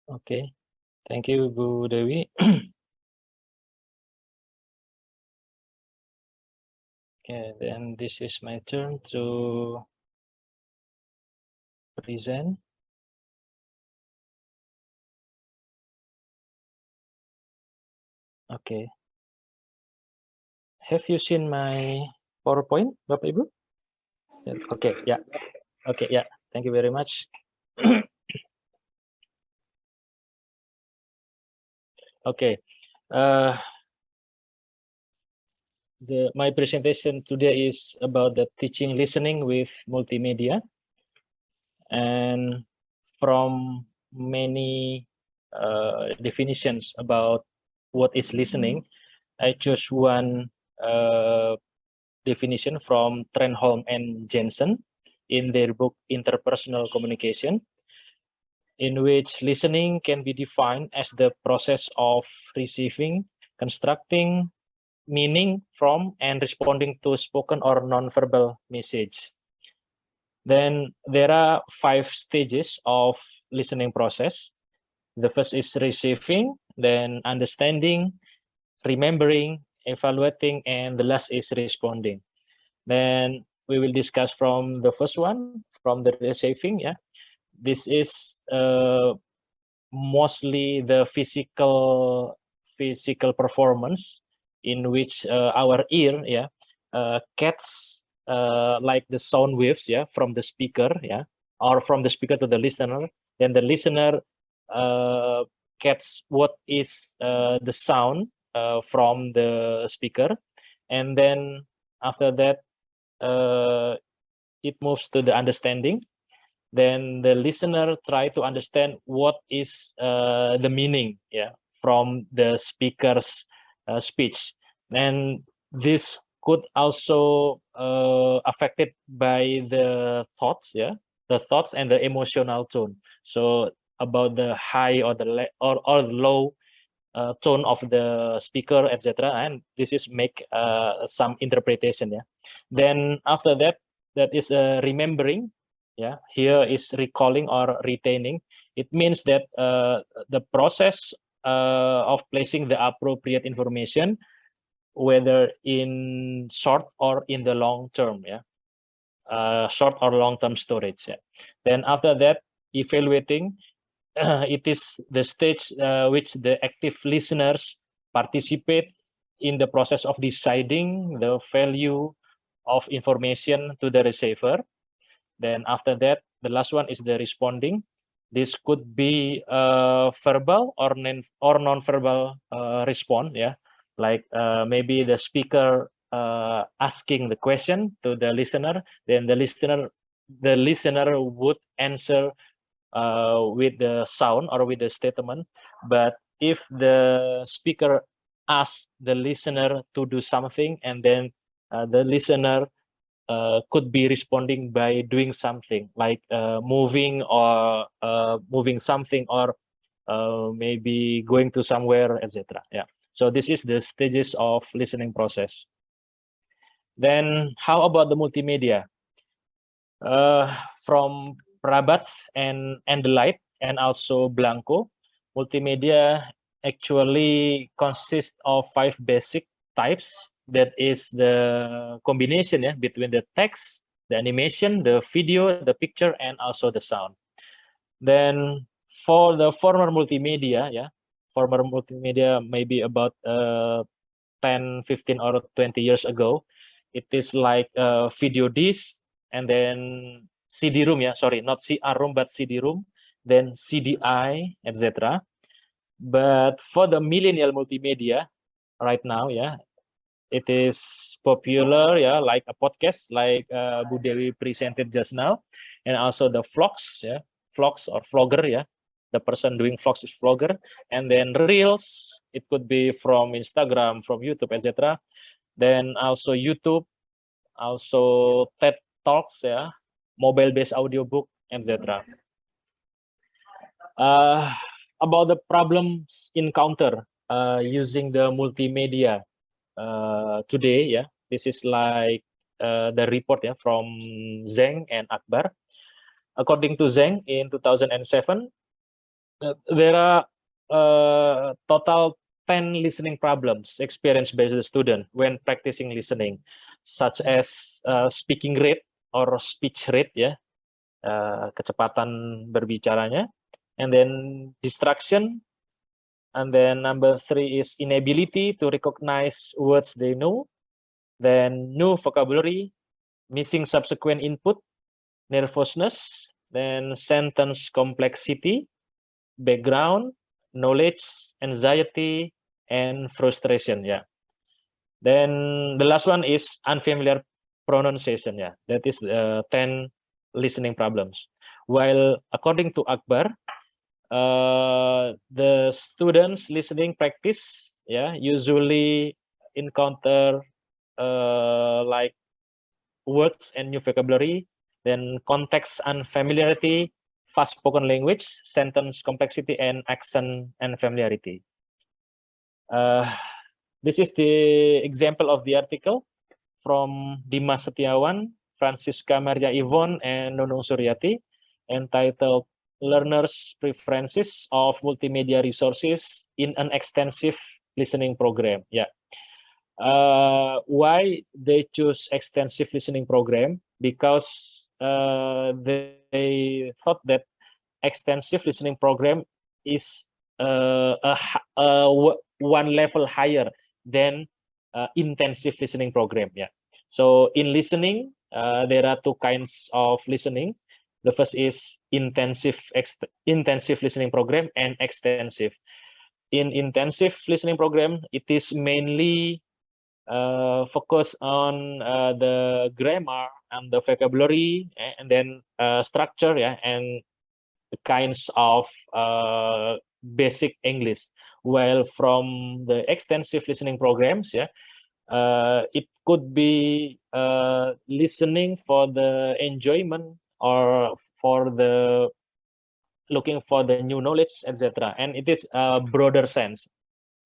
Okay, thank you, Bu Dewi. Okay, then this is my turn to present. Okay. Have you seen my PowerPoint, Bapak Ibu? Okay, yeah. Okay, yeah. Thank you very much. Okay. My presentation today is about the teaching listening with multimedia, and from many definitions about what is listening, I chose one definition from Trenholm and Jensen in their book Interpersonal Communication, in which listening can be defined as the process of receiving, constructing meaning from, and responding to spoken or nonverbal message. Then there are 5 stages of listening process. The first is receiving, then understanding, remembering, evaluating, and the last is responding. Then we will discuss from the first one, from the receiving. Yeah, this is mostly the physical performance in which our ear, yeah, catch like the sound waves, yeah, from the speaker, yeah, or from the speaker to the listener. Then the listener gets what is the sound from the speaker, and then after that it moves to the understanding. Then the listener try to understand what is the meaning, yeah, from the speaker's speech. And this could also affected by the thoughts, yeah, the thoughts and the emotional tone. So about the high or the or low tone of the speaker, etc. And this is make some interpretation, yeah. Then after that, that is remembering, yeah. Here is recalling or retaining. It means that the process of placing the appropriate information, whether in short or in the long term, yeah. Short or long term storage, yeah. Then after that, evaluating. It is the stage which the active listeners participate in the process of deciding the value of information to the receiver. Then after that, the last one is the responding. This could be verbal or non-verbal response, yeah. Like maybe the speaker asking the question to the listener, then the listener would answer with the sound or with the statement. But if the speaker asks the listener to do something, and then the listener could be responding by doing something like moving something, or maybe going to somewhere, etc. Yeah. So this is the stages of listening process. Then how about the multimedia? From Prabat and Light, and also Blanco, multimedia actually consists of 5 basic types. That is the combination, yeah, between the text, the animation, the video, the picture, and also the sound. Then for the former multimedia, yeah, former multimedia maybe about 10, 15, or 20 years ago, it is like video disc, and then CD-ROM, yeah, sorry, not CR-ROM, but CD-ROM, then CDI, etc. But for the millennial multimedia right now, yeah, it is popular, yeah, like a podcast, like Bu Dewi presented just now, and also the vlogs, yeah, vlogs or vlogger, yeah, the person doing vlogs is vlogger, and then reels, it could be from Instagram, from YouTube, etc. Then also YouTube, also TED Talks, yeah, mobile-based audiobook, etc. About the problems encountered using the multimedia today, yeah, this is like the report, yeah, from Zheng and Akbar. According to Zheng, in 2007, There are total 10 listening problems experienced by the student when practicing listening, such as speaking rate or speech rate, ya, kecepatan berbicaranya, and then distraction, and then number 3 is inability to recognize words they know, then new vocabulary, missing subsequent input, nervousness, then sentence complexity, background, knowledge, anxiety, and frustration. Yeah. Then the last one is unfamiliar pronunciation. Yeah, that is 10 listening problems. While according to Akbar, the students listening practice, yeah, usually encounter like words and new vocabulary, then context unfamiliarity, fast spoken language, sentence complexity, and accent and familiarity. This is the example of the article from Dimas Setiawan, Francisca Maria Yvonne, and Nunung Suryati, entitled Learners' Preferences of Multimedia Resources in an Extensive Listening Program. Yeah. Why they choose extensive listening program? Because they thought that extensive listening program is one level higher than intensive listening program. Yeah. So in listening, there are two kinds of listening. The first is intensive listening program and extensive. In intensive listening program, it is mainly focus on the grammar and the vocabulary, and then structure, yeah, and the kinds of basic English. While from the extensive listening programs, yeah, it could be listening for the enjoyment or for the looking for the new knowledge, etc. And it is a broader sense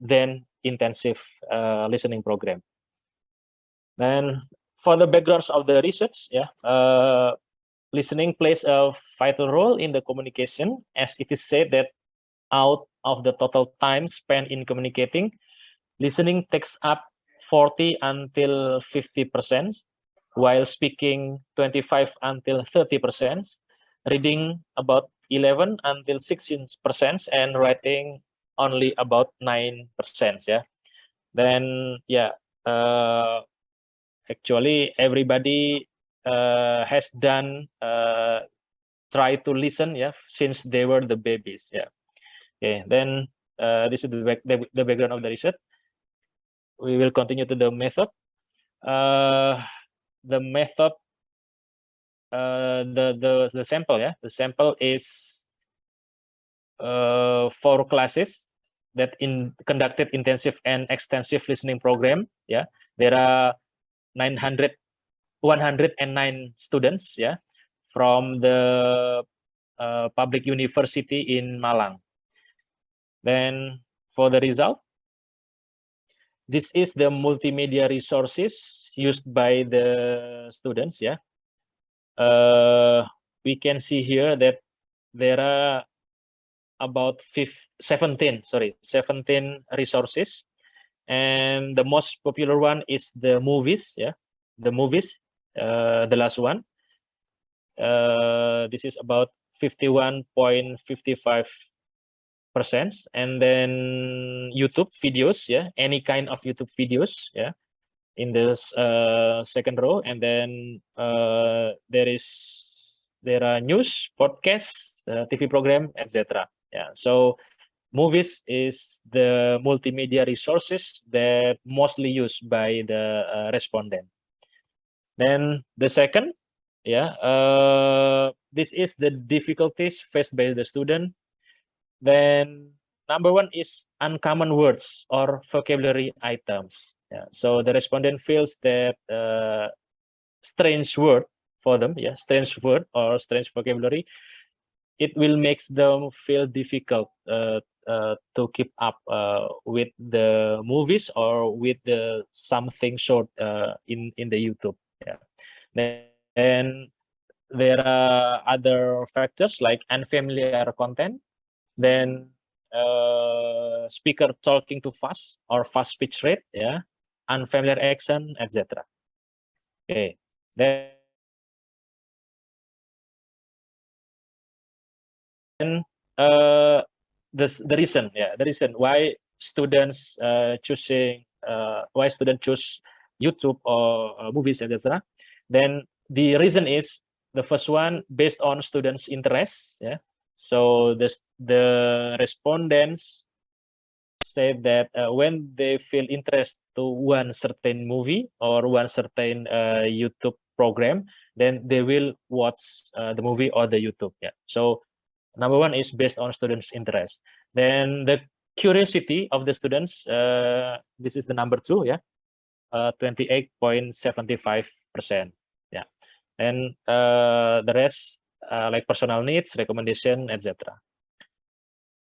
than intensive listening program. Then for the backgrounds of the research, yeah, listening plays a vital role in the communication, as it is said that out of the total time spent in communicating, listening takes up 40 until 50%, while speaking 25 until 30%, reading about 11 until 16%, and writing only about 9%. Yeah. Then yeah, actually everybody has done try to listen, yeah, since they were the babies. Yeah. Okay. Then this is the background of the research. We will continue to the method. The method, the sample, yeah, the sample is 4 classes that conducted intensive and extensive listening program. Yeah, there are 109 students, yeah, from the public university in Malang. Then for the result, this is the multimedia resources used by the students. Yeah, we can see here that there are about 17 resources, and the most popular one is the movies. Yeah, the movies, the last one. This is about 51.55%, and then YouTube videos, yeah, any kind of YouTube videos, yeah, in this second row, and then there are news, podcasts, TV program, etc. Yeah, so movies is the multimedia resources that mostly used by the respondent. Then the second, yeah, this is the difficulties faced by the student. Then number 1 is uncommon words or vocabulary items. Yeah, so the respondent feels that strange word for them, yeah, strange word or strange vocabulary, it will makes them feel difficult to keep up with the movies or with the something short in the YouTube. Yeah. Then there are other factors like unfamiliar content, then speaker talking too fast or fast speech rate, yeah, unfamiliar accent, etc. Okay, then the reason, yeah, the reason why students why students choose YouTube or movies, etc. Then the reason is the first one based on students' interest, yeah. So the respondents said that when they feel interest to one certain movie or one certain YouTube program, then they will watch the movie or the YouTube. Yeah. So number one is based on students' interest. Then the curiosity of the students. This is the number two. Yeah. 28.75%. Yeah. And the rest like personal needs, recommendation, etc.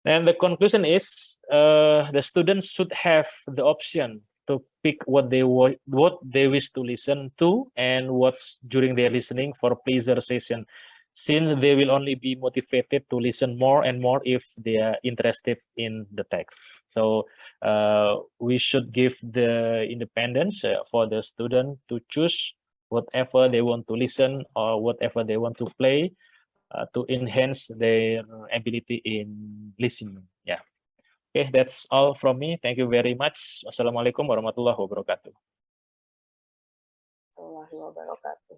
And the conclusion is the students should have the option to pick what they wish to listen to and what's during their listening for pleasure session, since they will only be motivated to listen more and more if they are interested in the text. So we should give the independence for the student to choose whatever they want to listen or whatever they want to play to enhance their ability in listening. Yeah. Okay, that's all from me. Thank you very much. Wassalamualaikum warahmatullahi wabarakatuh. Warahmatullahi wabarakatuh.